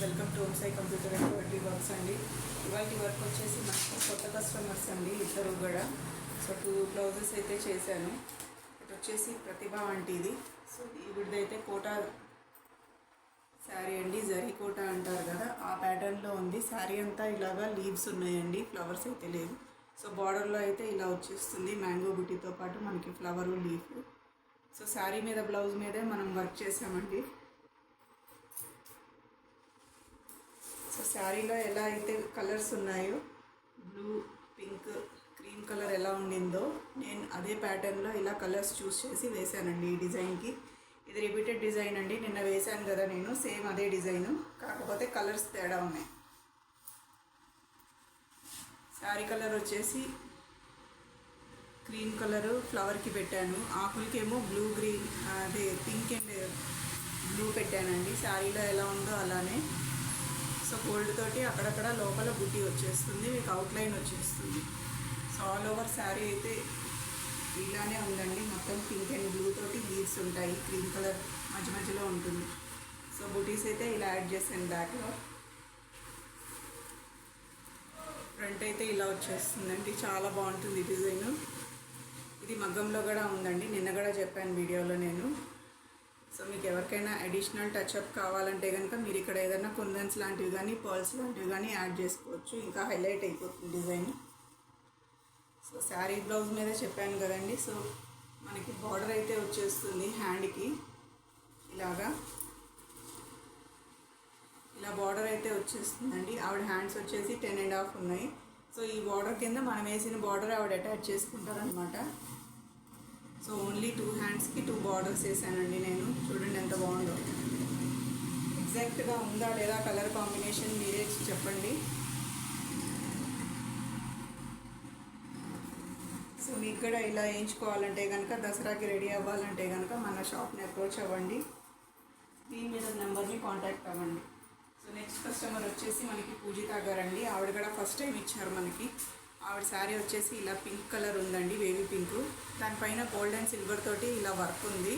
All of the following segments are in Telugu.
Welcome to home Sai computer and వర్టీ వర్క్స్ అండి. ఇవాళ వర్క్ వచ్చేసి మనకు కొత్త కస్టమర్స్ అండి ఇద్దరు కూడా. సో 2 బ్లౌజెస్ అయితే చేశాను. ఇది వచ్చేసి ప్రతిభ ఆంటీది. సో ఈవిడైతే కోటా శారీ అండి, జరీ కోటా అంటారు కదా, ఆ ప్యాటర్న్లో ఉంది. శారీ అంతా ఇలాగా లీవ్స్ ఉన్నాయండి, ఫ్లవర్స్ అయితే లేదు. సో బార్డర్లో అయితే ఇలా వచ్చేస్తుంది, మ్యాంగో బుట్టితో పాటు మనకి ఫ్లవరు లీఫ్. సో శారీ మీద బ్లౌజ్ మీదే మనం వర్క్ చేసామండి. సో శారీలో ఎలా అయితే కలర్స్ ఉన్నాయో, బ్లూ, పింక్, క్రీమ్ కలర్ ఎలా ఉండిందో, నేను అదే ప్యాటర్న్లో ఇలా కలర్స్ చూస్ చేసి వేశానండి ఈ డిజైన్కి. ఇది రిపీటెడ్ డిజైన్ అండి, నిన్న వేశాను కదా నేను, సేమ్ అదే డిజైను, కాకపోతే కలర్స్ తేడా ఉన్నాయి. శారీ కలర్ వచ్చేసి క్రీమ్ కలరు ఫ్లవర్కి పెట్టాను, ఆకులకేమో బ్లూ గ్రీన్ అదే పింక్ అండ్ బ్లూ పెట్టానండి. శారీలో ఎలా ఉందో అలానే. సో గోల్డ్ తోటి అక్కడక్కడ లోపల బుట్టి వచ్చేస్తుంది, మీకు అవుట్లైన్ వచ్చేస్తుంది. సో ఆల్ ఓవర్ శారీ అయితే ఇలానే ఉందండి, మొత్తం పింక్ అండ్ బ్లూ తోటి లీవ్స్ ఉంటాయి, క్రీమ్ కలర్ మధ్య మధ్యలో ఉంటుంది. సో బుటీస్ అయితే ఇలా యాడ్ చేశాను బ్యాక్లో. ఫ్రంట్ అయితే ఇలా వచ్చేస్తుందండి, చాలా బాగుంటుంది డిజైను. ఇది మగ్గంలో కూడా ఉందండి, నిన్న కూడా చెప్పాను వీడియోలో నేను. సో మీకు ఎవరికైనా అడిషనల్ టచ్అప్ కావాలంటే కనుక మీరు ఇక్కడ ఏదైనా కుందన్స్ లాంటివి కానీ పర్ల్స్ లాంటివి కానీ యాడ్ చేసుకోవచ్చు, ఇంకా హైలైట్ అయిపోతుంది డిజైన్. సో శారీ బ్లౌజ్ మీద చెప్పాను కదండి. సో మనకి బార్డర్ అయితే వచ్చేస్తుంది హ్యాండ్కి ఇలాగా, ఇలా బార్డర్ అయితే వచ్చేస్తుందండి. ఆవిడ హ్యాండ్స్ వచ్చేసి 10.5 ఉన్నాయి. సో ఈ బార్డర్ కింద మనం వేసిన బార్డర్ ఆవిడ అటాచ్ చేసుకుంటారనమాట. సో ఓన్లీ 2 హ్యాండ్స్కి 2 బార్డర్స్ వేసానండి నేను. చూడండి ఎంత బాగుందో, ఎగ్జాక్ట్గా ఉందా లేదా కలర్ కాంబినేషన్ మీరే చెప్పండి. సో మీకు కూడా ఇలా వేయించుకోవాలంటే కనుక, దసరాకి రెడీ అవ్వాలంటే కనుక మన షాప్ని అప్రోచ్ అవ్వండి, స్క్రీన్ మీద నెంబర్ని కాంటాక్ట్ అవ్వండి. సో నెక్స్ట్ కస్టమర్ వచ్చేసి మనకి పూజిత గారండి. ఆవిడ కూడా ఫస్ట్ టైం ఇచ్చారు మనకి. ఆవిడ శారీ వచ్చేసి ఇలా పింక్ కలర్ ఉందండి, వేవీ పింక్, దానిపైన గోల్డ్ అండ్ సిల్వర్ తోటి ఇలా వర్క్ ఉంది.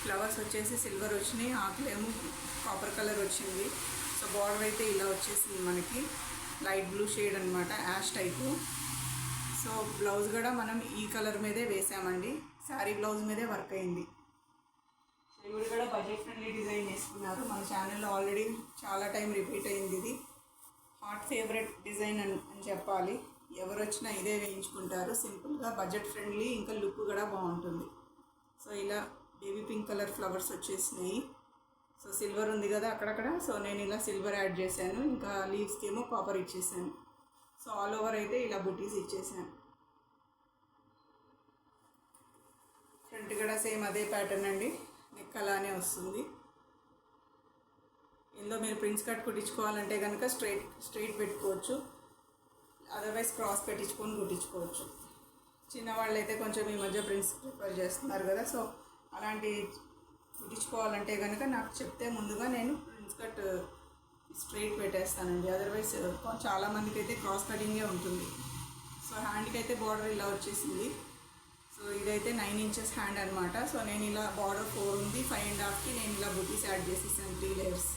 ఫ్లవర్స్ వచ్చేసి సిల్వర్ వచ్చినాయి, ఆకులేమో కాపర్ కలర్ వచ్చింది. సో బార్డర్ అయితే ఇలా వచ్చేసింది మనకి, లైట్ బ్లూ షేడ్ అనమాట, యాష్ టైపు. సో బ్లౌజ్ కూడా మనం ఈ కలర్ మీదే వేసామండి, శారీ బ్లౌజ్ మీదే వర్క్ అయింది. సో ఇవి కూడా బడ్జెట్ ఫ్రెండ్లీ డిజైన్ వేసుకున్నారు. మన ఛానల్లో ఆల్రెడీ చాలా టైం రిపీట్ అయింది. ఇది హాట్ ఫేవరెట్ డిజైన్ అని చెప్పాలి, ఎవరు వచ్చినా ఇదే వేయించుకుంటారు. సింపుల్గా బడ్జెట్ ఫ్రెండ్లీ, ఇంకా లుక్ కూడా బాగుంటుంది. సో ఇలా బేబీ పింక్ కలర్ ఫ్లవర్స్ వచ్చేసినాయి. సో సిల్వర్ ఉంది కదా అక్కడక్కడ, సో నేను ఇలా సిల్వర్ యాడ్ చేశాను, ఇంకా లీవ్స్కి ఏమో కాపర్ ఇచ్చేసాను. సో ఆల్ ఓవర్ అయితే ఇలా బుటీస్ ఇచ్చేసాను. ఫ్రంట్ కూడా సేమ్ అదే ప్యాటర్న్ అండి, నెక్ అలానే వస్తుంది. ఇందులో మీరు ప్రిన్స్ కట్ కుట్టించుకోవాలంటే కనుక స్ట్రైట్ పెట్టుకోవచ్చు, అదర్వైజ్ క్రాస్ పెట్టించుకొని కుట్టించుకోవచ్చు. చిన్నవాళ్ళు అయితే కొంచెం ఈ మధ్య ప్రిన్స్ ప్రిఫర్ చేస్తున్నారు కదా, సో అలాంటి కుట్టించుకోవాలంటే కనుక నాకు చెప్తే ముందుగా నేను ప్రిన్స్ కట్ స్ట్రైట్ పెట్టేస్తానండి. అదర్వైజ్ చాలామందికి అయితే క్రాస్ కటింగే ఉంటుంది. సో హ్యాండ్కి అయితే బార్డర్ ఇలా వచ్చేసింది. సో ఇదైతే 9 ఇంచెస్ హ్యాండ్ అనమాట. సో నేను ఇలా బార్డర్ 4 ఉంది, 5.5కి నేను ఇలా బుటీస్ యాడ్ చేసేసాను 3 లేయర్స్.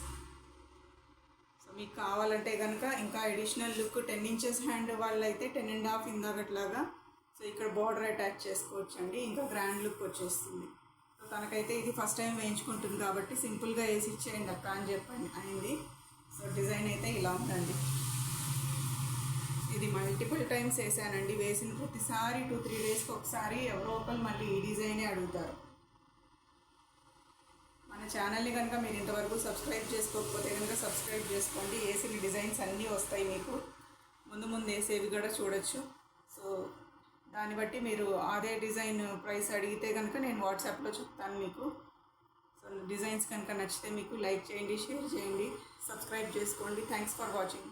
సో మీకు కావాలంటే కనుక ఇంకా అడిషనల్ లుక్ 10 ఇంచెస్ హ్యాండ్ వాళ్ళు అయితే 10.5 ఇందాకట్లాగా సో ఇక్కడ బార్డర్ అటాచ్ చేసుకోవచ్చు అండి, ఇంకా గ్రాండ్ లుక్ వచ్చేస్తుంది. సో తనకైతే ఇది ఫస్ట్ టైం వేయించుకుంటుంది కాబట్టి సింపుల్గా వేసి ఇచ్చేయండి అక్క అని చెప్పండి అయింది. సో డిజైన్ అయితే ఇలా ఉందండి. ఇది మల్టిపుల్ టైమ్స్ వేసానండి, వేసిన ప్రతిసారి 2-3 డేస్కి ఒకసారి ఎవరో ఒకరు మళ్ళీ ఈ డిజైనే అడుగుతారు. మన ఛానల్ని కనుక మీరు ఇంతవరకు సబ్స్క్రైబ్ చేసుకోకపోతే కనుక సబ్స్క్రైబ్ చేసుకోండి, వేసిన డిజైన్స్ అన్నీ వస్తాయి మీకు, ముందు వేసేవి కూడా చూడొచ్చు. సో దాన్ని బట్టి మీరు అదే డిజైన్ ప్రైస్ అడిగితే కనుక నేను వాట్సాప్లో చెప్తాను మీకు. సో డిజైన్స్ కనుక నచ్చితే మీకు లైక్ చేయండి, షేర్ చేయండి, సబ్స్క్రైబ్ చేసుకోండి. Thanks for watching.